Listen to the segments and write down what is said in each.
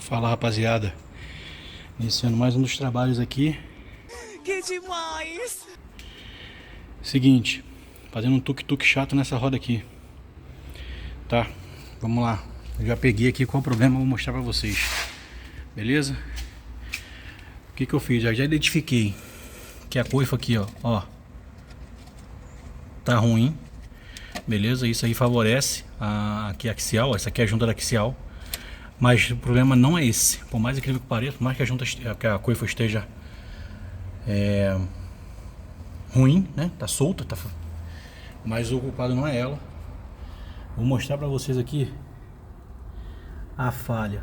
Fala, rapaziada, iniciando mais um dos trabalhos aqui. Que demais! Seguinte, fazendo um tuk-tuk chato nessa roda aqui. Tá, vamos lá. Eu já peguei aqui qual é o problema, vou mostrar pra vocês. Beleza? O que eu fiz? Já identifiquei que a coifa aqui, ó, tá ruim. Beleza? Isso aí favorece aqui a axial, essa aqui é a junta da axial. Mas o problema não é esse. Por mais incrível que pareça, por mais que a coifa esteja ruim, né? Tá solta, mas o culpado não é ela. Vou mostrar pra vocês aqui a falha.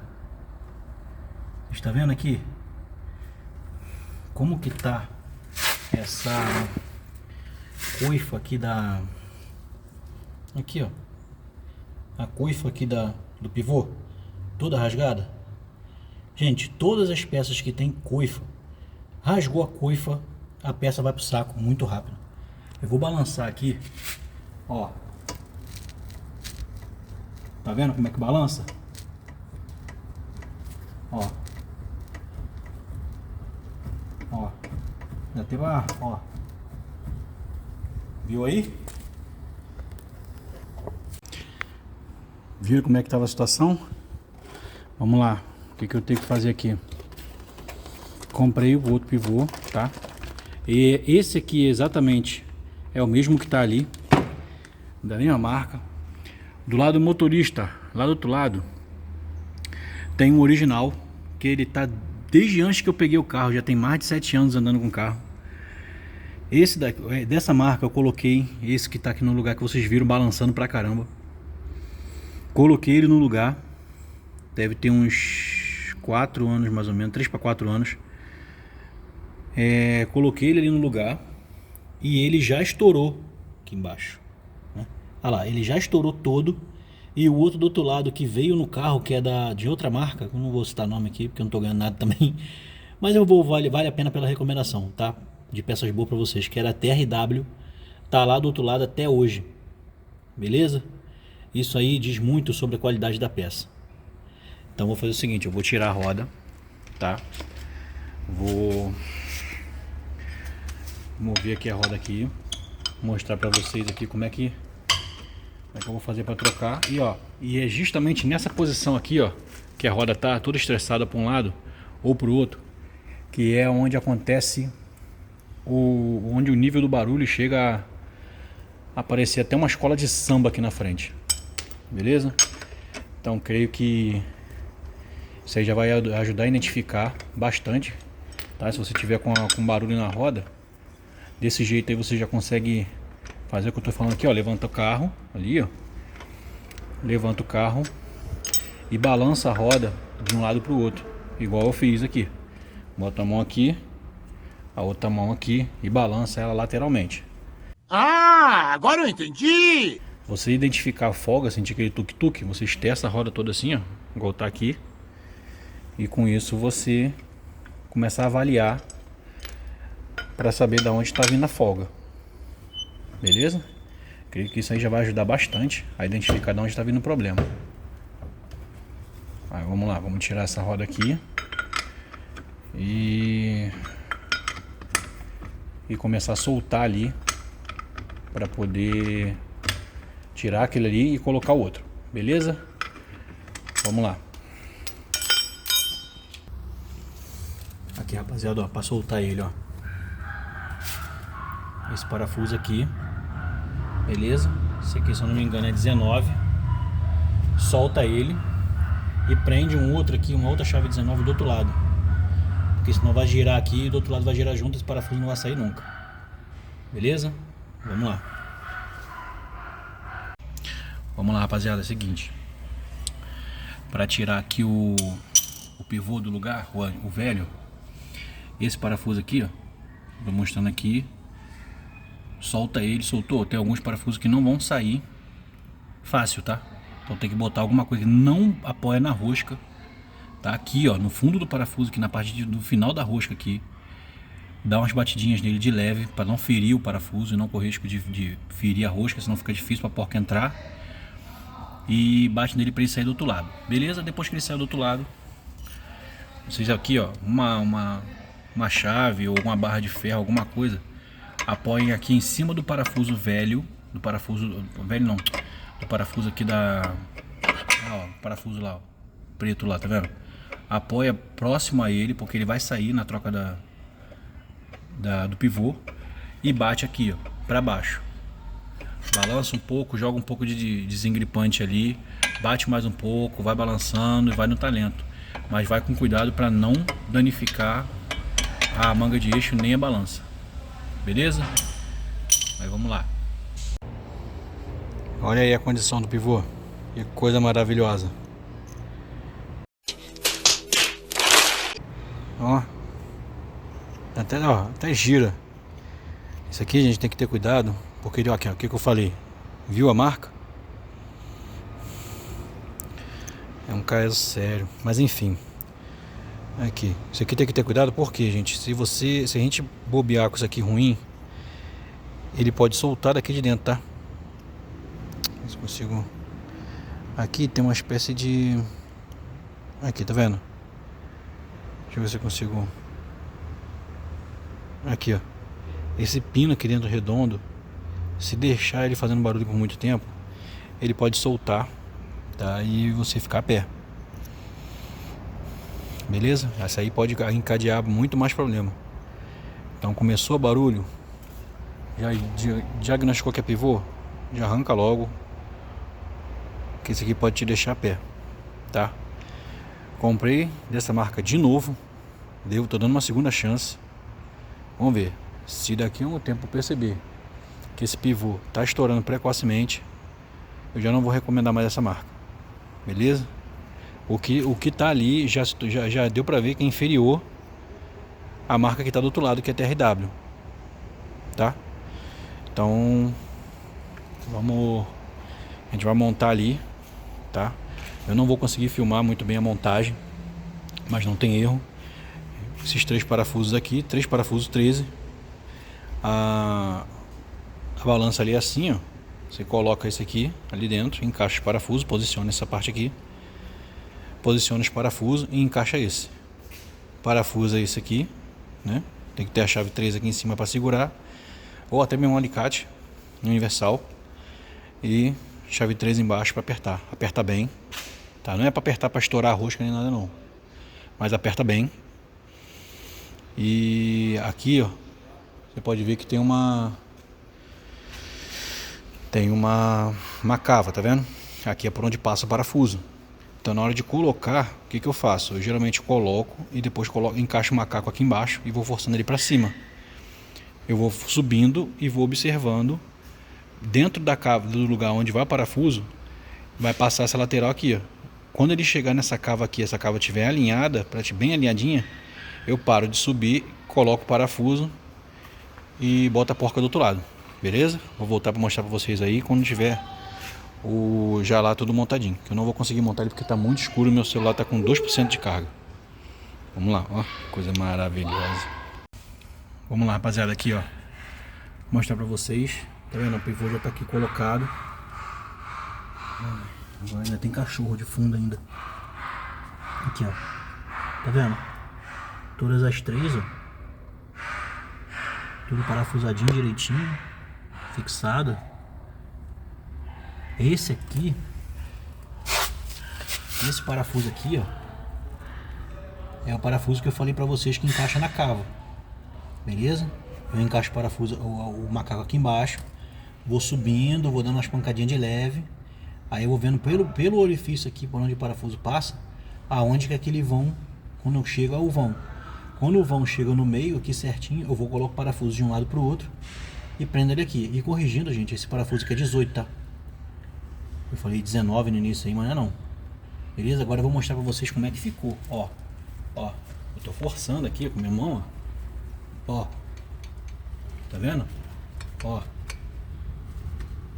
Está vendo aqui como que tá essa coifa aqui aqui, ó, a coifa aqui do pivô toda rasgada. Gente, todas as peças que tem coifa, rasgou a coifa, a peça vai pro saco muito rápido. Eu vou balançar aqui, ó. Tá vendo como é que balança? Ó. Ó. Já teve ó. Viu aí? Viram como é que tava a situação? Vamos lá. O que eu tenho que fazer aqui? Comprei o outro pivô, tá? E esse aqui exatamente é o mesmo que tá ali, da mesma marca. Do lado do motorista, lá do outro lado, tem um original, que ele tá desde antes que eu peguei o carro, já tem mais de 7 anos andando com o carro. Esse dessa marca eu coloquei, esse que tá aqui no lugar que vocês viram balançando pra caramba. Coloquei ele no lugar, deve ter uns 4 anos mais ou menos, 3 para 4 anos. Coloquei ele ali no lugar e ele já estourou aqui embaixo, né? Olha lá, ele já estourou todo. E o outro do outro lado que veio no carro, que é de outra marca, eu não vou citar nome aqui porque eu não tô ganhando nada também, mas vale a pena pela recomendação, tá? De peças boas para vocês, que era a TRW, tá lá do outro lado até hoje, beleza? Isso aí diz muito sobre a qualidade da peça. Então vou fazer o seguinte, eu vou tirar a roda, tá? Vou mover aqui a roda aqui, mostrar pra vocês aqui como é que eu vou fazer pra trocar. E é justamente nessa posição aqui, ó, que a roda tá toda estressada pra um lado ou pro outro, que é onde acontece onde o nível do barulho chega a aparecer até uma escola de samba aqui na frente. Beleza? Então creio que isso aí já vai ajudar a identificar bastante, tá? Se você tiver com barulho na roda, desse jeito aí você já consegue fazer o que eu tô falando aqui, ó. Levanta o carro ali, ó. Levanta o carro e balança a roda de um lado pro outro, igual eu fiz aqui. Bota a mão aqui, a outra mão aqui e balança ela lateralmente. Ah, agora eu entendi! Você identificar a folga, sentir aquele tuk-tuk, você testa a roda toda assim, ó, igual tá aqui. E com isso você começa a avaliar para saber de onde está vindo a folga. Beleza? Creio que isso aí já vai ajudar bastante a identificar de onde está vindo o problema. Aí, vamos lá, vamos tirar essa roda aqui e começar a soltar ali para poder tirar aquele ali e colocar o outro. Beleza? Vamos lá. Aqui, rapaziada, ó, para soltar ele, ó, esse parafuso aqui, beleza? Esse aqui, se eu não me engano, é 19. Solta ele e prende um outro aqui, uma outra chave 19 do outro lado, porque senão vai girar aqui e do outro lado vai girar junto, esse parafuso não vai sair nunca. Beleza? Vamos lá. Vamos lá, rapaziada, é o seguinte, para tirar aqui o pivô do lugar, o velho, esse parafuso aqui, ó, tô mostrando aqui, solta ele, soltou. Tem alguns parafusos que não vão sair fácil, tá? Então tem que botar alguma coisa que não apoia na rosca, tá? Aqui, ó, no fundo do parafuso, aqui na parte do final da rosca aqui, dá umas batidinhas nele de leve para não ferir o parafuso e não correr risco de ferir a rosca, senão fica difícil para a porca entrar. E bate nele para ele sair do outro lado, beleza? Depois que ele sair do outro lado, vocês aqui, ó, uma chave ou uma barra de ferro, alguma coisa, apoiem aqui em cima do parafuso velho, do parafuso aqui da, ó, parafuso lá, ó, preto lá, tá vendo? Apoia próximo a ele, porque ele vai sair na troca do pivô, e bate aqui, ó, para baixo. Balança um pouco, joga um pouco de desengripante ali, bate mais um pouco, vai balançando e vai no talento. Mas vai com cuidado para não danificar a manga de eixo nem a balança. Beleza? Aí vamos lá. Olha aí a condição do pivô. Que coisa maravilhosa. Ó. Até gira. Isso aqui a gente tem que ter cuidado. Porque aqui, ó, o que eu falei? Viu a marca? É um caso sério. Mas enfim. Aqui. Isso aqui tem que ter cuidado porque, gente, se a gente bobear com isso aqui ruim, ele pode soltar daqui de dentro, tá? Se consigo. Aqui tem uma espécie de. Aqui, tá vendo? Deixa eu ver se eu consigo. Aqui, ó. Esse pino aqui dentro redondo, se deixar ele fazendo barulho por muito tempo, ele pode soltar, tá? E você ficar a pé. Beleza? Essa aí pode encadear muito mais problema. Então começou o barulho, já diagnosticou que é pivô, já arranca logo, que esse aqui pode te deixar a pé, tá? Comprei dessa marca de novo, tô dando uma segunda chance. Vamos ver se daqui a um tempo eu perceber que esse pivô tá estourando precocemente, eu já não vou recomendar mais essa marca. Beleza? O que tá ali já deu pra ver que é inferior à marca que tá do outro lado, que é TRW, tá? Então a gente vai montar ali, tá? Eu não vou conseguir filmar muito bem a montagem, mas não tem erro. Esses 3 parafusos aqui, 3 parafusos 13. A balança ali é assim, ó. Você coloca esse aqui ali dentro, encaixa os parafusos, posiciona essa parte aqui, posiciona os parafusos e encaixa esse. Parafuso é esse aqui, né? Tem que ter a chave 3 aqui em cima para segurar, ou até mesmo um alicate universal, e chave 3 embaixo para apertar. Aperta bem, tá? Não é para apertar para estourar a rosca nem nada não, mas aperta bem. E aqui, ó, você pode ver que tem uma cava, tá vendo? Aqui é por onde passa o parafuso. Então na hora de colocar, o que eu faço? Eu geralmente coloco e depois encaixo o macaco aqui embaixo e vou forçando ele para cima. Eu vou subindo e vou observando dentro da cava, do lugar onde vai o parafuso, vai passar essa lateral aqui, ó. Quando ele chegar nessa cava aqui, essa cava estiver alinhada, bem alinhadinha, eu paro de subir, coloco o parafuso e boto a porca do outro lado. Beleza? Vou voltar para mostrar para vocês aí quando tiver já lá tudo montadinho. Que eu não vou conseguir montar ele porque tá muito escuro e meu celular tá com 2% de carga. Vamos lá, ó, coisa maravilhosa. Vamos lá, rapaziada, aqui, ó. Vou mostrar para vocês. Tá vendo? O pivô já tá aqui colocado. Agora ainda tem cachorro de fundo ainda. Aqui, ó. Tá vendo? Todas as 3, ó. Tudo parafusadinho direitinho, fixado. Esse aqui, esse parafuso aqui, ó, é o parafuso que eu falei pra vocês que encaixa na cava. Beleza? Eu encaixo o parafuso, o macaco aqui embaixo, vou subindo, vou dando umas pancadinhas de leve. Aí eu vou vendo pelo orifício aqui, por onde o parafuso passa, aonde que aquele vão, quando chega ao vão. Quando o vão chega no meio, aqui certinho, eu vou colocar o parafuso de um lado pro outro e prendo ele aqui. E corrigindo, gente, esse parafuso aqui é 18, tá? Eu falei 19 no início aí, mas não é não. Beleza? Agora eu vou mostrar pra vocês como é que ficou. Ó, ó, eu tô forçando aqui com minha mão, ó. Ó, tá vendo? Ó,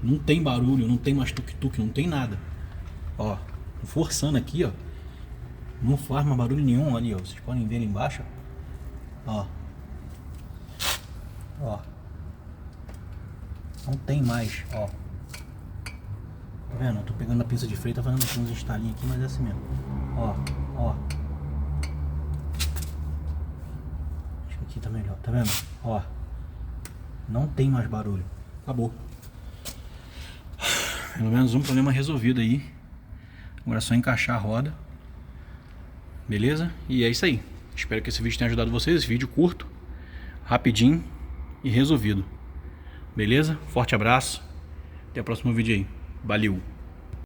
não tem barulho, não tem mais tuk-tuk, não tem nada. Ó, tô forçando aqui, ó. Não faz mais barulho nenhum ali, ó. Vocês podem ver ali embaixo, ó. Ó. Não tem mais, ó. Tá vendo? Eu tô pegando a pinça de freio, tá fazendo uns estalinhos aqui, mas é assim mesmo. Ó, ó. Aqui tá melhor, tá vendo? Ó, não tem mais barulho. Acabou. Pelo menos um problema resolvido aí. Agora é só encaixar a roda. Beleza? E é isso aí. Espero que esse vídeo tenha ajudado vocês. Esse vídeo curto, rapidinho e resolvido. Beleza? Forte abraço. Até o próximo vídeo aí. Valeu!